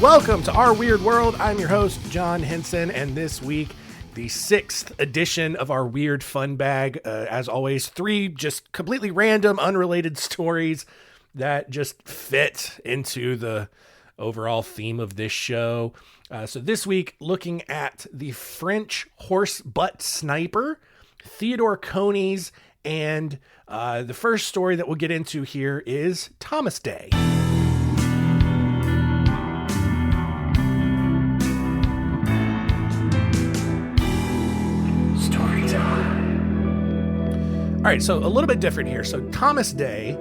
Welcome to Our Weird World. I'm your host, John Henson, and this week, the 6th edition of our Weird Fun Bag. As always, 3 just completely random, unrelated stories that just fit into the overall theme of this show. So this week, looking at the French horse butt sniper, Theodore Coneys, and the first story that we'll get into here is Thomas Day. All right, so a little bit different here. So Thomas Day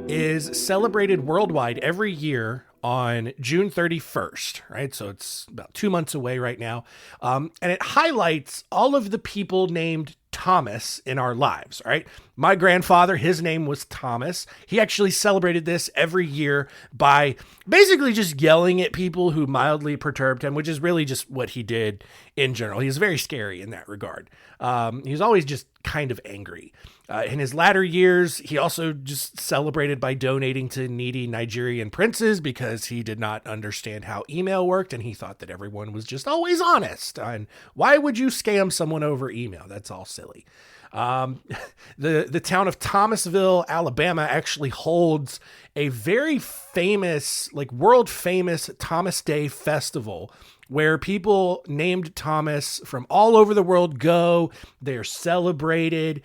is celebrated worldwide every year on June 31st, right? So it's about 2 months away right now. And it highlights all of the people named Thomas in our lives, right? My grandfather, his name was Thomas. He actually celebrated this every year by basically just yelling at people who mildly perturbed him, which is really just what he did in general. He was very scary in that regard. He was always just kind of angry. In his latter years, he also just celebrated by donating to needy Nigerian princes because he did not understand how email worked and he thought that everyone was just always honest. And why would you scam someone over email? That's all silly. The town of Thomasville, Alabama actually holds a very famous, like world famous Thomas Day festival where people named Thomas from all over the world go. They're celebrated.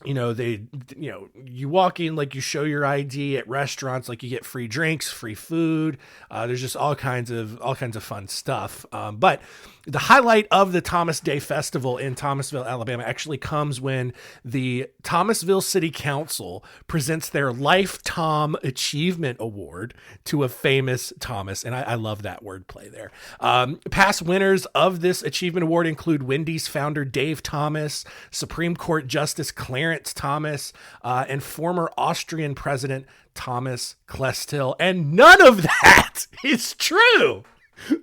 You walk in, like you show your ID at restaurants, like you get free drinks, free food. There's just all kinds of fun stuff. But the highlight of the Thomas Day Festival in Thomasville, Alabama actually comes when the Thomasville City Council presents their Lifetime Achievement Award to a famous Thomas. And I love that wordplay there. Past winners of this achievement award include Wendy's founder Dave Thomas, Supreme Court Justice Clarence Thomas, and former Austrian President Thomas Klestil. And none of that is true.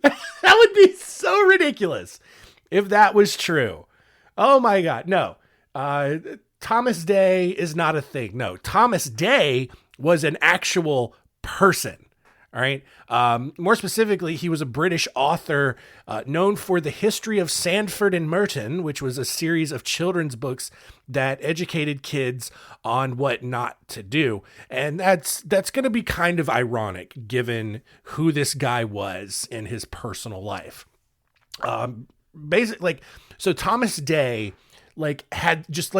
That would be so ridiculous if that was true. Oh my God. No, Thomas Day is not a thing. No, Thomas Day was an actual person. All right. More specifically, he was a British author known for The History of Sandford and Merton, which was a series of children's books that educated kids on what not to do. And that's going to be kind of ironic given who this guy was in his personal life. So Thomas Day had just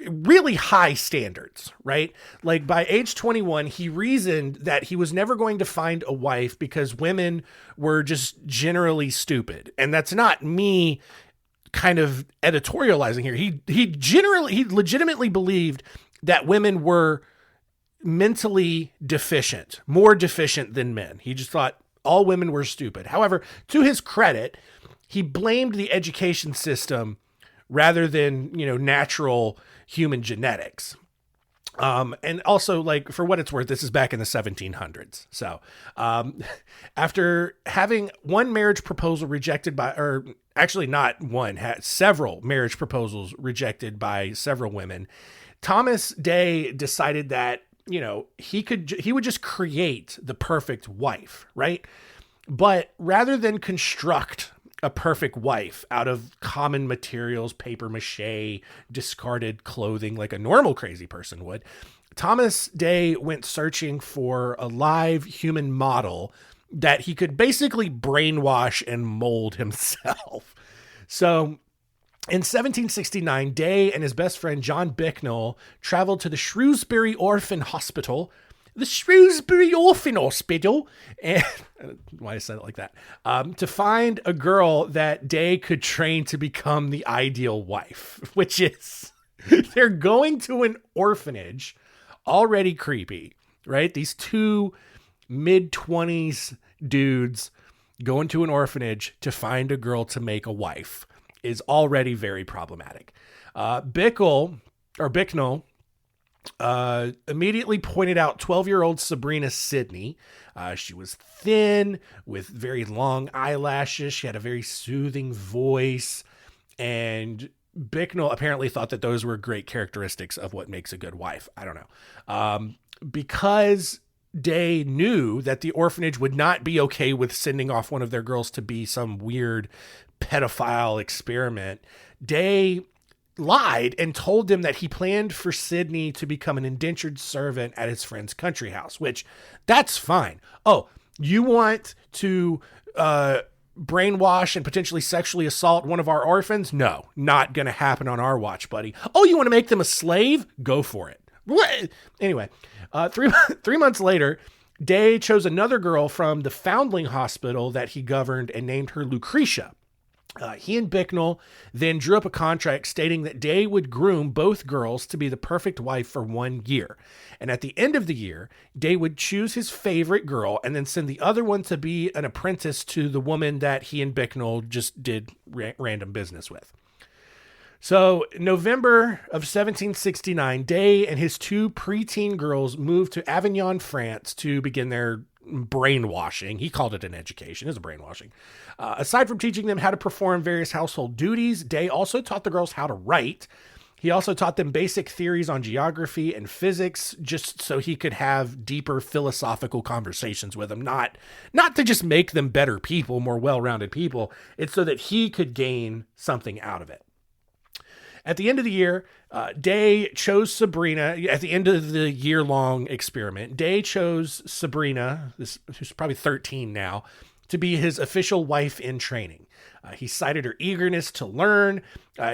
really high standards, right? Like by age 21, he reasoned that he was never going to find a wife because women were just generally stupid. And that's not me kind of editorializing here. He legitimately believed that women were mentally deficient, more deficient than men. He just thought all women were stupid. However, to his credit, he blamed the education system rather than, natural human genetics. And also, for what it's worth, this is back in the 1700s. So after having one marriage proposal rejected had several marriage proposals rejected by several women, Thomas Day decided that, he would just create the perfect wife, right? But rather than construct a perfect wife out of common materials, paper mache, discarded clothing like a normal crazy person would, Thomas Day went searching for a live human model that he could basically brainwash and mold himself. So in 1769, Day and his best friend John Bicknell traveled to the Shrewsbury Orphan Hospital, and why I said it like that, to find a girl that Day could train to become the ideal wife, which is they're going to an orphanage, already creepy, right? These 2 mid-20s dudes going to an orphanage to find a girl to make a wife is already very problematic. Bicknell immediately pointed out 12-year-old Sabrina Sidney. She was thin with very long eyelashes. She had a very soothing voice, and Bicknell apparently thought that those were great characteristics of what makes a good wife. I don't know. Because Day knew that the orphanage would not be okay with sending off one of their girls to be some weird pedophile experiment, Day lied and told them that he planned for Sydney to become an indentured servant at his friend's country house, which that's fine. Oh, you want to brainwash and potentially sexually assault one of our orphans? No, not going to happen on our watch, buddy. Oh, you want to make them a slave? Go for it. Anyway, 3 months later, Day chose another girl from the foundling hospital that he governed and named her Lucretia. He and Bicknell then drew up a contract stating that Day would groom both girls to be the perfect wife for 1 year. And at the end of the year, Day would choose his favorite girl and then send the other one to be an apprentice to the woman that he and Bicknell just did random business with. So, November of 1769, Day and his 2 preteen girls moved to Avignon, France to begin their brainwashing. He called it an education. It was a brainwashing. Aside from teaching them how to perform various household duties, Day also taught the girls how to write. He also taught them basic theories on geography and physics, just so he could have deeper philosophical conversations with them. Not to just make them better people, more well-rounded people. It's so that he could gain something out of it. At the end of the year, Day chose Sabrina. At the end of the year-long experiment, Day chose Sabrina, who's probably 13 now, to be his official wife in training. He cited her eagerness to learn.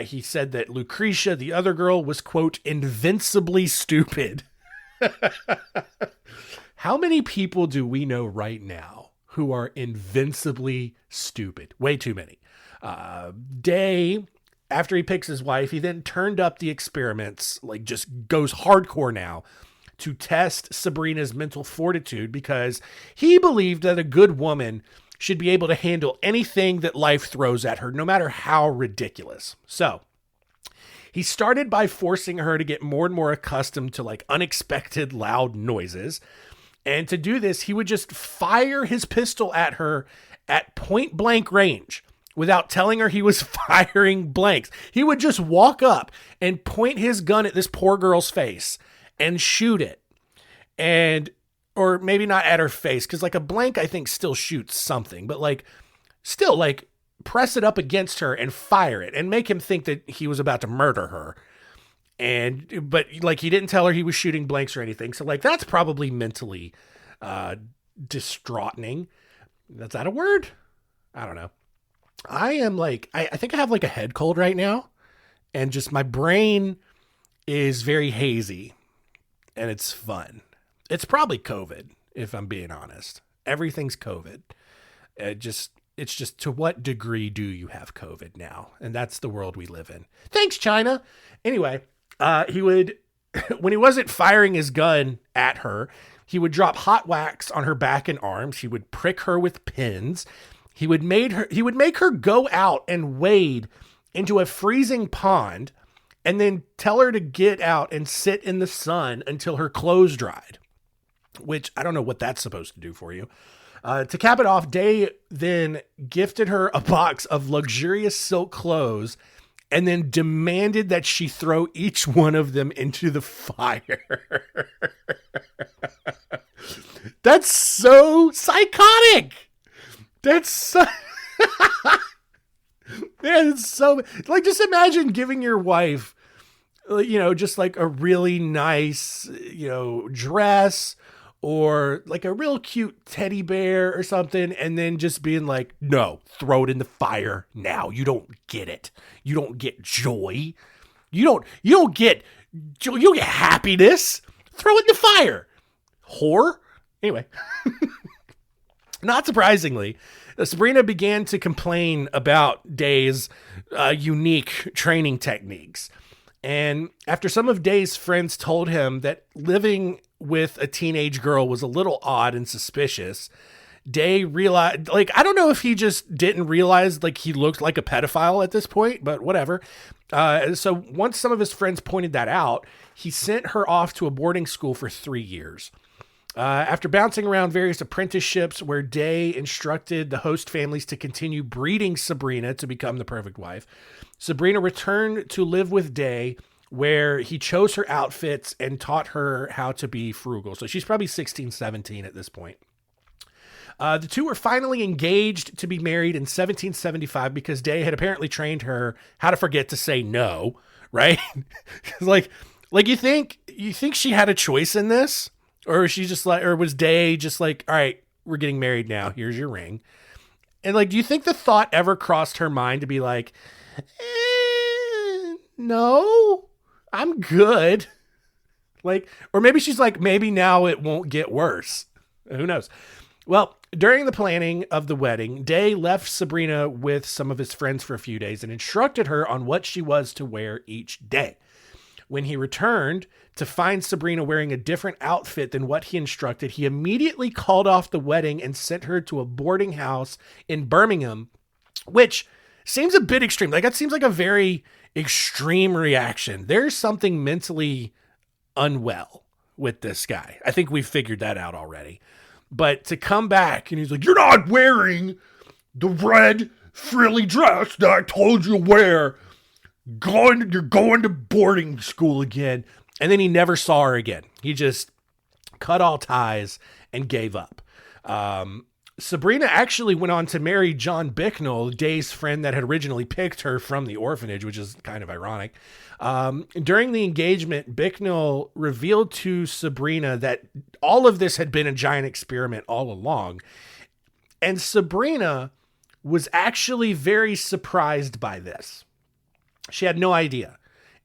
He said that Lucretia, the other girl, was, quote, invincibly stupid. How many people do we know right now who are invincibly stupid? Way too many. Day, after he picks his wife, he then turned up the experiments, like just goes hardcore now, to test Sabrina's mental fortitude, because he believed that a good woman should be able to handle anything that life throws at her, no matter how ridiculous. So he started by forcing her to get more and more accustomed to like unexpected loud noises. And to do this, he would just fire his pistol at her at point blank range without telling her he was firing blanks. He would just walk up and point his gun at this poor girl's face and shoot it. Or maybe not at her face, because like a blank, I think, still shoots something, but like still like press it up against her and fire it and make him think that he was about to murder her. But like he didn't tell her he was shooting blanks or anything. So like that's probably mentally distraughting. That's that a word? I don't know. I am like, I think I have like a head cold right now, and just my brain is very hazy, and it's fun. It's probably COVID, if I'm being honest. Everything's COVID. It's just to what degree do you have COVID now? And that's the world we live in. Thanks, China. Anyway, he would, when he wasn't firing his gun at her, he would drop hot wax on her back and arms. He would prick her with pins. He would make her go out and wade into a freezing pond and then tell her to get out and sit in the sun until her clothes dried, which I don't know what that's supposed to do for you. To cap it off, Day then gifted her a box of luxurious silk clothes and then demanded that she throw each one of them into the fire. That's so psychotic. That's so... Man, it's so... Like, just imagine giving your wife, just like a really nice, dress or like a real cute teddy bear or something, and then just being like, no, throw it in the fire now. You don't get it. You don't get joy. You don't get happiness. Throw it in the fire. Whore. Anyway. Not surprisingly, Sabrina began to complain about Day's unique training techniques. And after some of Day's friends told him that living with a teenage girl was a little odd and suspicious, Day realized, I don't know if he just didn't realize, he looked like a pedophile at this point, but whatever. So once some of his friends pointed that out, he sent her off to a boarding school for 3 years. After bouncing around various apprenticeships where Day instructed the host families to continue breeding Sabrina to become the perfect wife, Sabrina returned to live with Day where he chose her outfits and taught her how to be frugal. So she's probably 16, 17 at this point. The two were finally engaged to be married in 1775 because Day had apparently trained her how to forget to say no, right? like you think she had a choice in this, or was she just like, or was Day just like, all right, we're getting married now. Here's your ring. And like, do you think the thought ever crossed her mind to be like, no, I'm good. Like, or maybe she's like, maybe now it won't get worse. Who knows? Well, during the planning of the wedding, Day left Sabrina with some of his friends for a few days and instructed her on what she was to wear each day. When he returned to find Sabrina wearing a different outfit than what he instructed, he immediately called off the wedding and sent her to a boarding house in Birmingham, which seems a bit extreme. Like, that seems like a very extreme reaction. There's something mentally unwell with this guy. I think we've figured that out already. But to come back and he's like, you're not wearing the red frilly dress that I told you to wear. You're going to boarding school again. And then he never saw her again. He just cut all ties and gave up. Sabrina actually went on to marry John Bicknell, Day's friend that had originally picked her from the orphanage, which is kind of ironic. During the engagement, Bicknell revealed to Sabrina that all of this had been a giant experiment all along. And Sabrina was actually very surprised by this. She had no idea.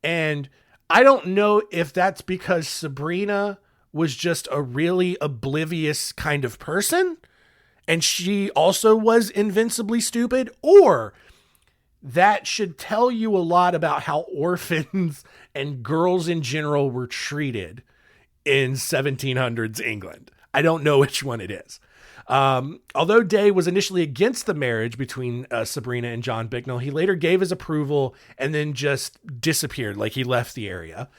And I don't know if that's because Sabrina was just a really oblivious kind of person and she also was invincibly stupid, or that should tell you a lot about how orphans and girls in general were treated in 1700s England. I don't know which one it is. Although Day was initially against the marriage between Sabrina and John Bicknell, he later gave his approval and then just disappeared, like he left the area.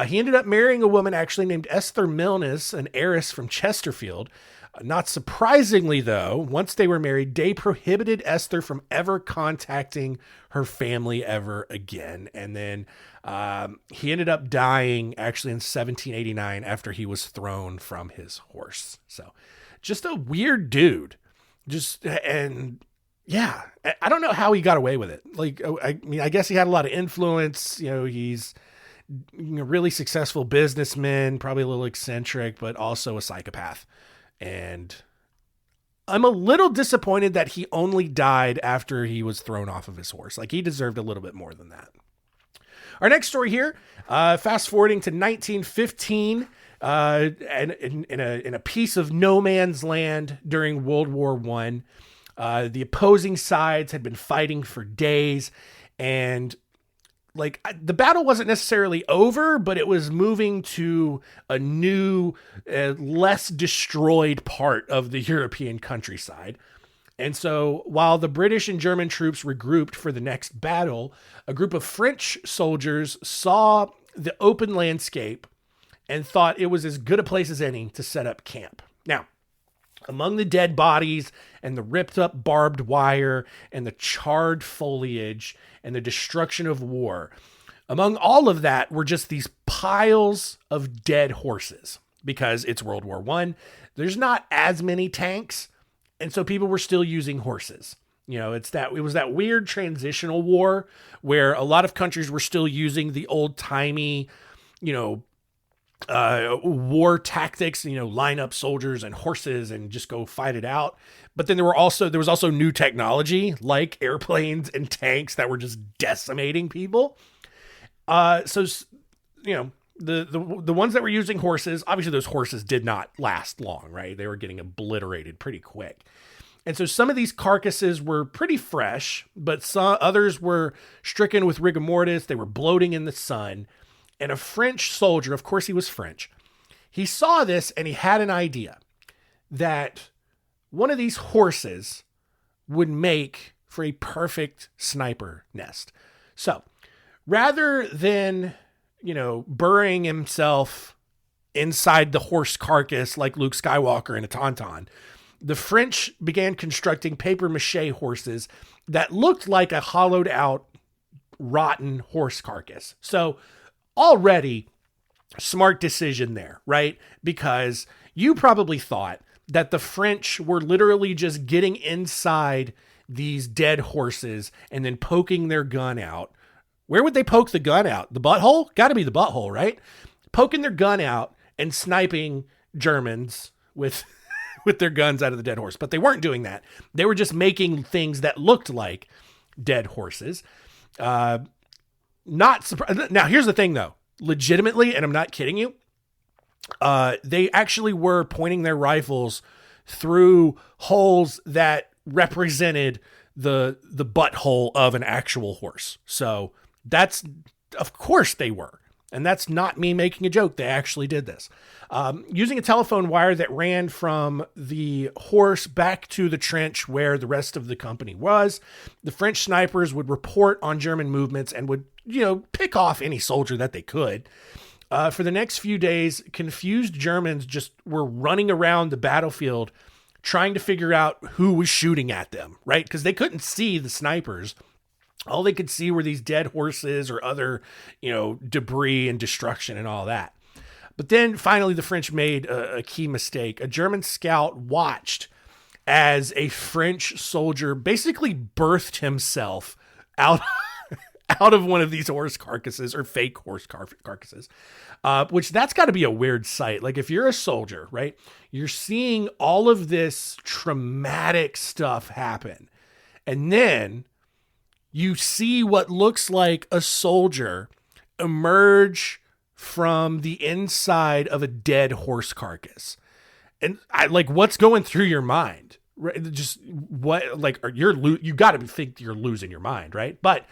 He ended up marrying a woman actually named Esther Milnes, an heiress from Chesterfield. Not surprisingly, though, once they were married, Day prohibited Esther from ever contacting her family ever again. And then he ended up dying actually in 1789 after he was thrown from his horse. So just a weird dude. And yeah, I don't know how he got away with it. Like, I mean, I guess he had a lot of influence. You know, he's a really successful businessman, probably a little eccentric, but also a psychopath. And I'm a little disappointed that he only died after he was thrown off of his horse. Like, he deserved a little bit more than that. Our next story here, fast forwarding to 1915, and in a piece of no man's land during World War I, the opposing sides had been fighting for days, and like, the battle wasn't necessarily over, but it was moving to a new, less destroyed part of the European countryside. And so while the British and German troops regrouped for the next battle, a group of French soldiers saw the open landscape and thought it was as good a place as any to set up camp. Now, among the dead bodies and the ripped up barbed wire and the charred foliage and the destruction of war, among all of that were just these piles of dead horses, because it's World War I. There's not as many tanks, and so people were still using horses. You know, it was that weird transitional war where a lot of countries were still using the old timey, war tactics, line up soldiers and horses and just go fight it out. But then there was also new technology like airplanes and tanks that were just decimating people. So the ones that were using horses, obviously those horses did not last long, right? They were getting obliterated pretty quick. And so some of these carcasses were pretty fresh, but some others were stricken with rigor mortis. They were bloating in the sun. And a French soldier, of course he was French, he saw this and he had an idea that one of these horses would make for a perfect sniper nest. So rather than, burying himself inside the horse carcass like Luke Skywalker in a tauntaun, the French began constructing paper mache horses that looked like a hollowed out, rotten horse carcass. So already smart decision there, right? Because you probably thought that the French were literally just getting inside these dead horses and then poking their gun out. Where would they poke the gun out? The butthole? Got to be the butthole, right? Poking their gun out and sniping Germans with with their guns out of the dead horse. But they weren't doing that. They were just making things that looked like dead horses. Not surprised. Now, here's the thing, though. Legitimately, and I'm not kidding you, they actually were pointing their rifles through holes that represented the butthole of an actual horse. So that's, of course they were. And that's not me making a joke. They actually did this. Using a telephone wire that ran from the horse back to the trench where the rest of the company was, the French snipers would report on German movements and would, pick off any soldier that they could. For the next few days, confused Germans just were running around the battlefield trying to figure out who was shooting at them, right? Because they couldn't see the snipers. All they could see were these dead horses or other, debris and destruction and all that. But then finally, the French made a key mistake. A German scout watched as a French soldier basically birthed himself out of one of these horse carcasses or fake horse carcasses, which that's got to be a weird sight. Like if you're a soldier, right, you're seeing all of this traumatic stuff happen. And then you see what looks like a soldier emerge from the inside of a dead horse carcass. And what's going through your mind? Right? Just what, you got to think you're losing your mind, right? But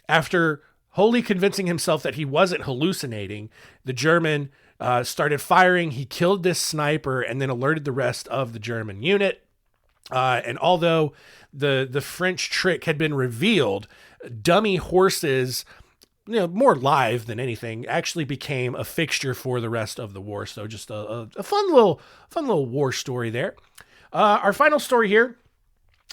after wholly convincing himself that he wasn't hallucinating, the German started firing. He killed this sniper and then alerted the rest of the German unit. And although the French trick had been revealed, dummy horses, more live than anything, actually became a fixture for the rest of the war. So just a fun little war story there. Our final story here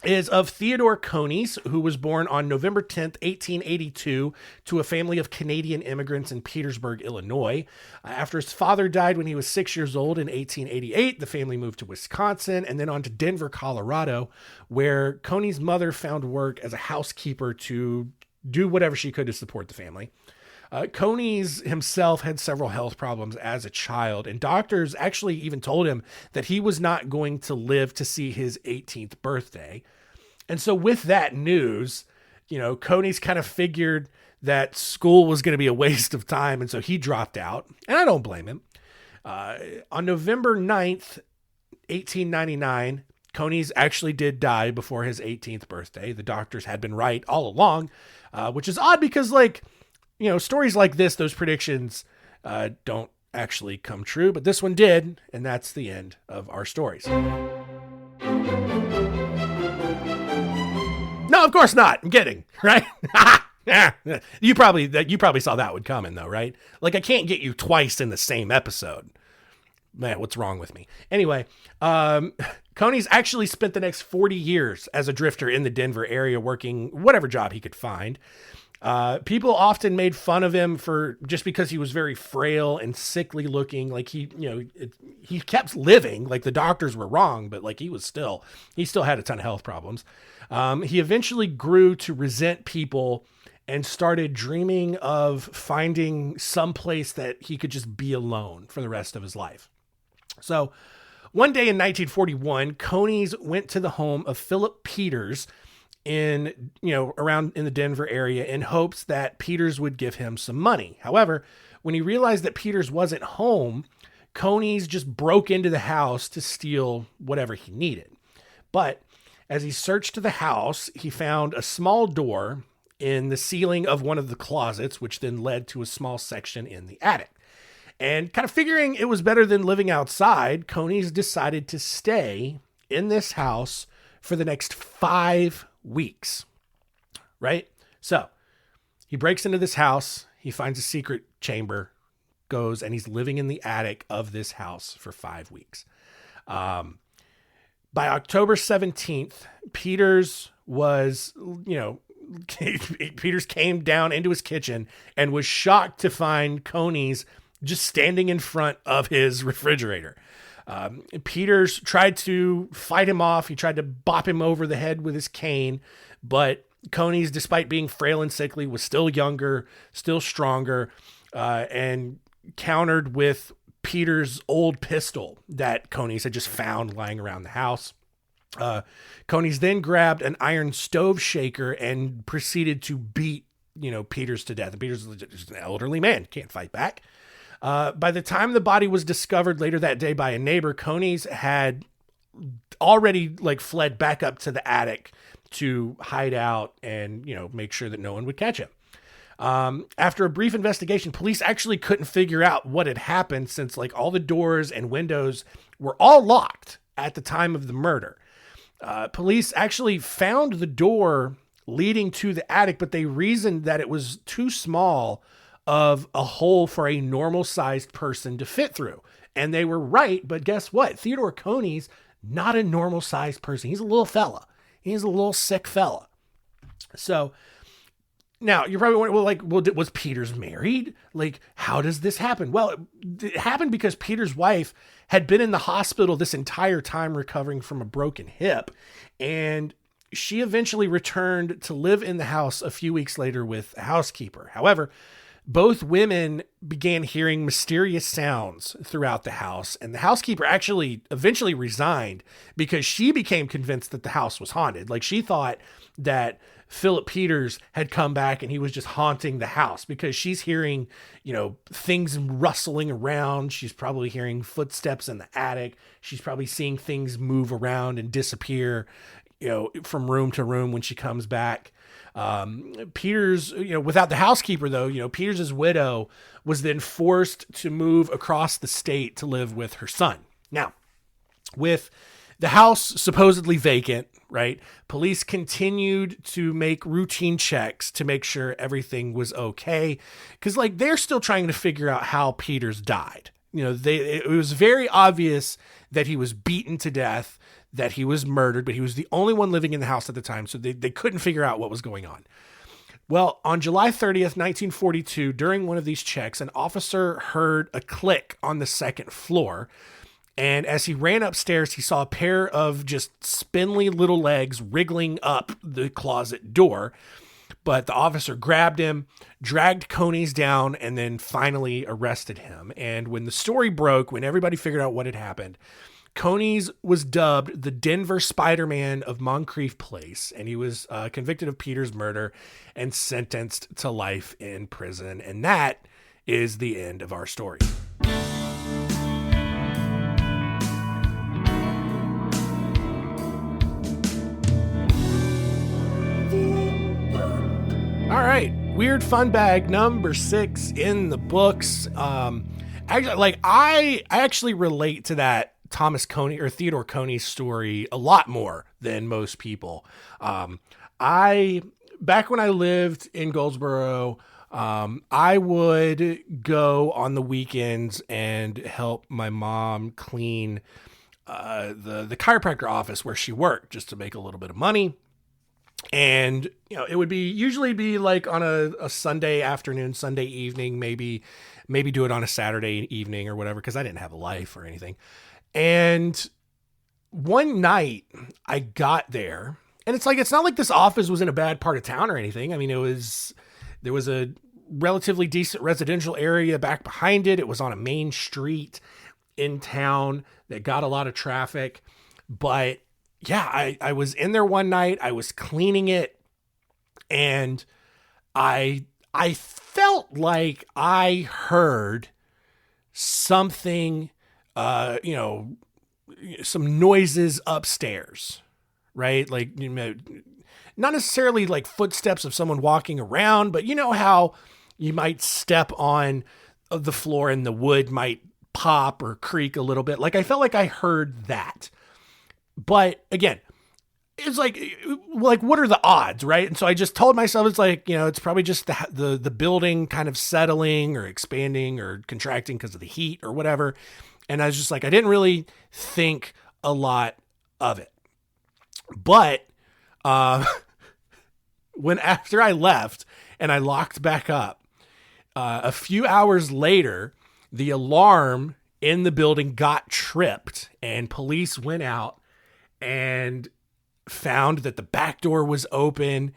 is of Theodore Coneys, who was born on November 10th, 1882, to a family of Canadian immigrants in Petersburg, Illinois. After his father died when he was 6 years old in 1888, the family moved to Wisconsin and then on to Denver, Colorado, where Coneys' mother found work as a housekeeper to do whatever she could to support the family. Coneys himself had several health problems as a child, and doctors actually even told him that he was not going to live to see his 18th birthday. And so with that news, Coneys kind of figured that school was going to be a waste of time, and so he dropped out, and I don't blame him. On November 9th, 1899, Coneys actually did die before his 18th birthday. The doctors had been right all along, which is odd because, stories like this, those predictions don't actually come true, but this one did, and that's the end of our stories. No, of course not. I'm kidding, right? You probably saw that one coming, though, right? I can't get you twice in the same episode. Man, what's wrong with me? Anyway, Coneys actually spent the next 40 years as a drifter in the Denver area working whatever job he could find. People often made fun of him for just because he was very frail and sickly looking. He kept living, the doctors were wrong, but he still had a ton of health problems. He eventually grew to resent people and started dreaming of finding some place that he could just be alone for the rest of his life. So one day in 1941, Coneys went to the home of Philip Peters around in the Denver area in hopes that Peters would give him some money. However, when he realized that Peters wasn't home, Coneys just broke into the house to steal whatever he needed. But as he searched the house, he found a small door in the ceiling of one of the closets, which then led to a small section in the attic. And kind of figuring it was better than living outside, Coneys decided to stay in this house for the next 5 weeks, right? So he breaks into this house, he finds a secret chamber, goes, and he's living in the attic of this house for 5 weeks. By October 17th, Peters was, Peters came down into his kitchen and was shocked to find Coneys just standing in front of his refrigerator. Peters tried to fight him off. He tried to bop him over the head with his cane, but Coneys, despite being frail and sickly, was still younger, still stronger, and countered with Peters' old pistol that Coneys had just found lying around the house. Coneys then grabbed an iron stove shaker and proceeded to beat, Peters to death. And Peters is just an elderly man, can't fight back. By the time the body was discovered later that day by a neighbor, Coneys had already fled back up to the attic to hide out and, make sure that no one would catch him. After a brief investigation, police actually couldn't figure out what had happened since all the doors and windows were all locked at the time of the murder. Police actually found the door leading to the attic, but they reasoned that it was too small of a hole for a normal-sized person to fit through. And they were right, but guess what? Theodore Coneys, not a normal-sized person. He's a little fella. He's a little sick fella. So now you're probably wondering, was Peters married? How does this happen? Well, it happened because Peters' wife had been in the hospital this entire time recovering from a broken hip, and she eventually returned to live in the house a few weeks later with a housekeeper. However, both women began hearing mysterious sounds throughout the house, and the housekeeper actually eventually resigned because she became convinced that the house was haunted. She thought that Philip Peters had come back and he was just haunting the house because she's hearing, things rustling around. She's probably hearing footsteps in the attic. She's probably seeing things move around and disappear, from room to room when she comes back. Peters, without the housekeeper though, Peters' widow was then forced to move across the state to live with her son. Now, with the house supposedly vacant, right? Police continued to make routine checks to make sure everything was okay. Cause they're still trying to figure out how Peters died. It was very obvious that he was beaten to death, that he was murdered, but he was the only one living in the house at the time. So they couldn't figure out what was going on. Well, on July 30th, 1942, during one of these checks, an officer heard a click on the second floor. And as he ran upstairs, he saw a pair of just spindly little legs wriggling up the closet door. But the officer grabbed him, dragged Coneys down, and then finally arrested him. And when the story broke, when everybody figured out what had happened, Coneys was dubbed the Denver Spiderman of Moncrief Place, and he was convicted of Peters' murder and sentenced to life in prison. And that is the end of our story. All right, weird fun bag number 6 in the books. I actually relate to that Thomas Coney or Theodore Coneys story a lot more than most people. Back when I lived in Goldsboro, I would go on the weekends and help my mom clean the chiropractor office where she worked just to make a little bit of money. And, it would usually be on a Sunday afternoon, Sunday evening, maybe do it on a Saturday evening or whatever, because I didn't have a life or anything. And one night I got there, and it's not like this office was in a bad part of town or anything. I mean, there was a relatively decent residential area back behind it. It was on a main street in town that got a lot of traffic. But yeah, I was in there one night. I was cleaning it, and I felt like I heard something, some noises upstairs, right? Not necessarily footsteps of someone walking around, but how you might step on the floor and the wood might pop or creak a little bit. I felt like I heard that. But again, it's what are the odds, right? And so I just told myself, it's probably just the building kind of settling or expanding or contracting because of the heat or whatever. And I was just I didn't really think a lot of it. But when after I left and I locked back up, a few hours later, the alarm in the building got tripped and police went out and found that the back door was open.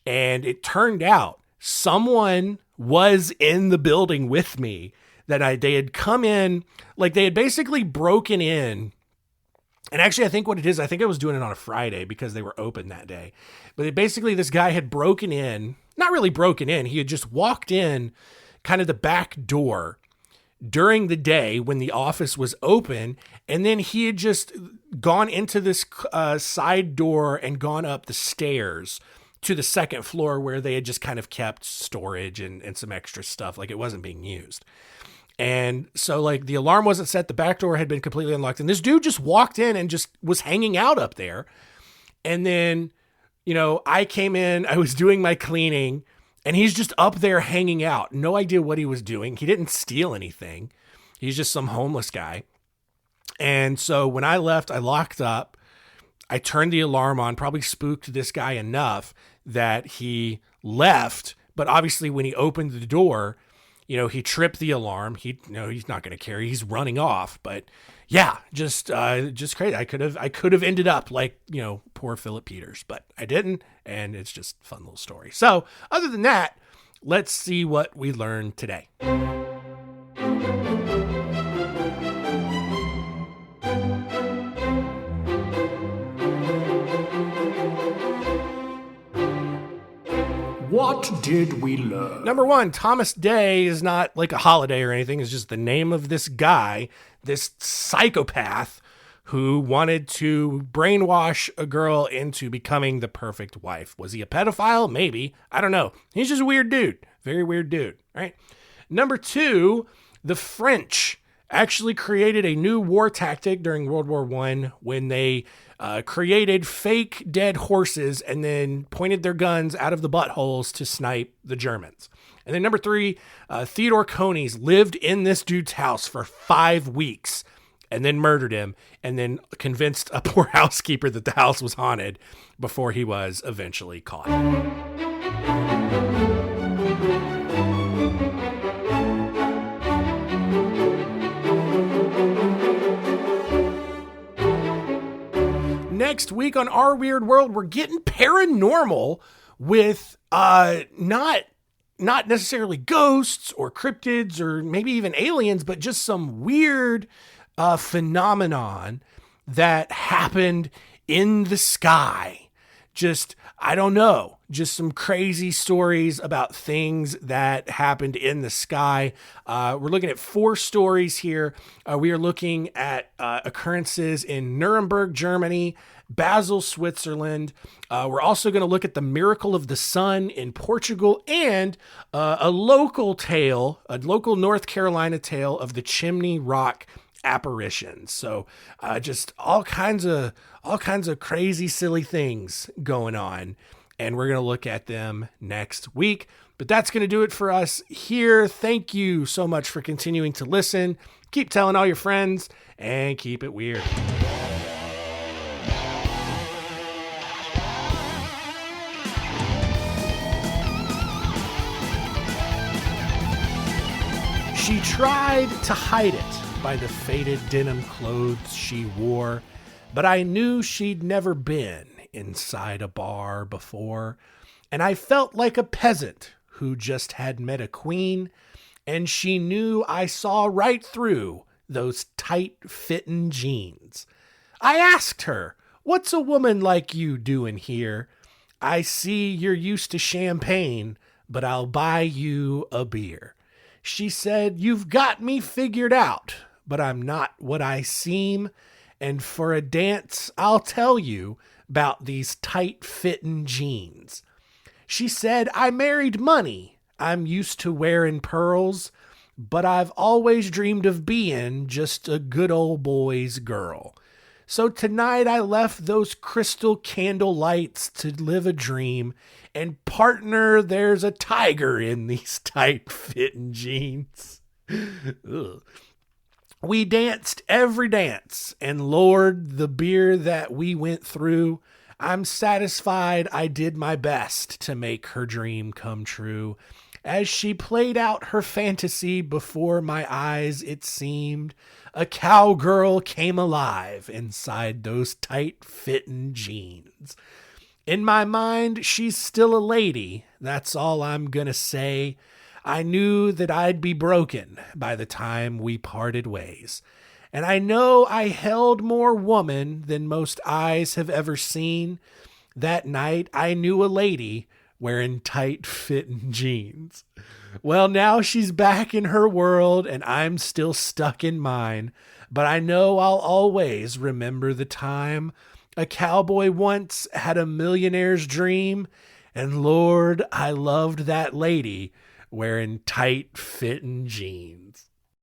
And it turned out someone was in the building with me that they had come in, like they had basically broken in. And actually, I think what it is, I think I was doing it on a Friday because they were open that day. But basically, this guy had broken in, not really broken in. He had just walked in kind of the back door during the day when the office was open. And then he had just gone into this side door and gone up the stairs to the second floor where they had just kind of kept storage and some extra stuff. Like it wasn't being used. And so like the alarm wasn't set. The back door had been completely unlocked. And this dude just walked in and just was hanging out up there. And then, you know, I came in, I was doing my cleaning and he's just up there hanging out. No idea what he was doing. He didn't steal anything. He's just some homeless guy. And so when I left, I locked up, I turned the alarm on, probably spooked this guy enough that he left. But obviously when he opened the door, you know, he tripped the alarm. He's not going to carry. He's running off. But yeah, just crazy. I could have ended up like, you know, poor Philip Peters, but I didn't. And it's just a fun little story. So other than that, let's see what we learned today. What did we learn? Number one, Thomas Day is not like a holiday or anything. It's just the name of this guy, this psychopath who wanted to brainwash a girl into becoming the perfect wife. Was he a pedophile? Maybe. I don't know. He's just a weird dude. Very weird dude. All right. Number two, the French actually created a new war tactic during World War I when they created fake dead horses and then pointed their guns out of the buttholes to snipe the Germans. And then number three, Theodore Coneys lived in this dude's house for 5 weeks and then murdered him and then convinced a poor housekeeper that the house was haunted before he was eventually caught. Next week on Our Weird World, we're getting paranormal with not necessarily ghosts or cryptids or maybe even aliens, but just some weird phenomenon that happened in the sky. Just, I don't know, just some crazy stories about things that happened in the sky. We're looking at 4 stories here. We are looking at occurrences in Nuremberg, Germany, Basel, Switzerland. We're also going to look at the miracle of the sun in Portugal and a local North Carolina tale of the Chimney Rock apparitions. So just all kinds of crazy, silly things going on. And we're going to look at them next week. But that's going to do it for us here. Thank you so much for continuing to listen. Keep telling all your friends and keep it weird. She tried to hide it by the faded denim clothes she wore, but I knew she'd never been inside a bar before, and I felt like a peasant who just had met a queen, and she knew I saw right through those tight-fitting jeans. I asked her, "What's a woman like you doing here? I see you're used to champagne, but I'll buy you a beer." She said, "You've got me figured out, but I'm not what I seem. And for a dance, I'll tell you about these tight-fitting jeans." She said, "I married money. I'm used to wearing pearls, but I've always dreamed of being just a good old boy's girl. So tonight I left those crystal candle lights to live a dream. And partner, there's a tiger in these tight-fitting jeans." Ugh. We danced every dance, and Lord, the beer that we went through, I'm satisfied I did my best to make her dream come true. As she played out her fantasy before my eyes, it seemed a cowgirl came alive inside those tight fitting jeans. In my mind, she's still a lady. That's all I'm gonna say. I knew that I'd be broken by the time we parted ways. And I know I held more woman than most eyes have ever seen. That night, I knew a lady wearing tight fitting jeans. Well, now she's back in her world and I'm still stuck in mine. But I know I'll always remember the time a cowboy once had a millionaire's dream. And Lord, I loved that lady wearing tight fitting jeans.